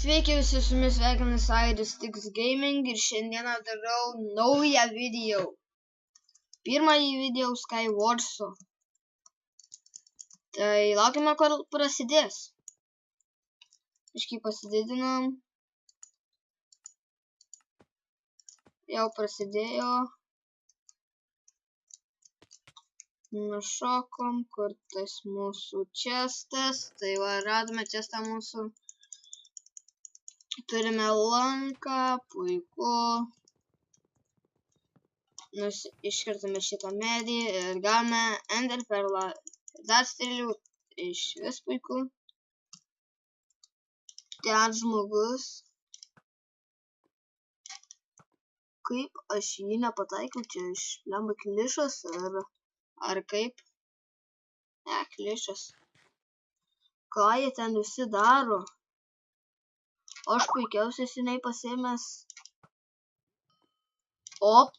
Sveiki visi, su jumis sveikinas Airis Tix Gaming ir šiandieną darau naują video. Pirmąjį video Skywars'o. Tai laukime, kol prasidės. Iškai pasididinam. Jau prasidėjo. Nušokom, kur tas mūsų čestas. Tai va, radome čestą mūsų. Turime lanką, puiku. Iškirtame šitą medį ir gavome ender perlą. Dar strėlių, iš vis puiku. Ten žmogus. Kaip aš jį nepataikiau, čia iš lemba klišas ar kaip? Ne, klišas. Ką jie ten visi daro? Aš puikiausiai seniai pasiėmęs. Op,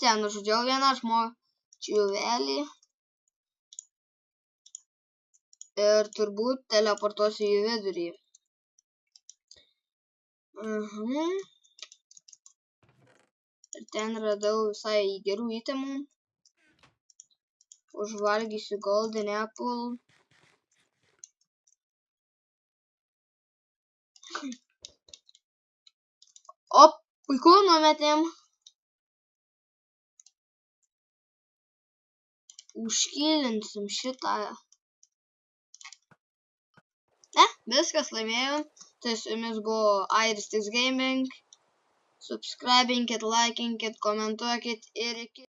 ten nužudžiau vieną žmogčiuvelį. Ir turbūt teleportuosiu į vidurį. Ir ten radau visai gerų itemų. Užvalgysiu golden apple. Op, puiku, numetėm. Užkilinsim šitą. Ne, viskas, laimėjom. Tai su jumis buvo Airis Tix Gaming. Subscribinkit, likinkit, komentuokit ir iki.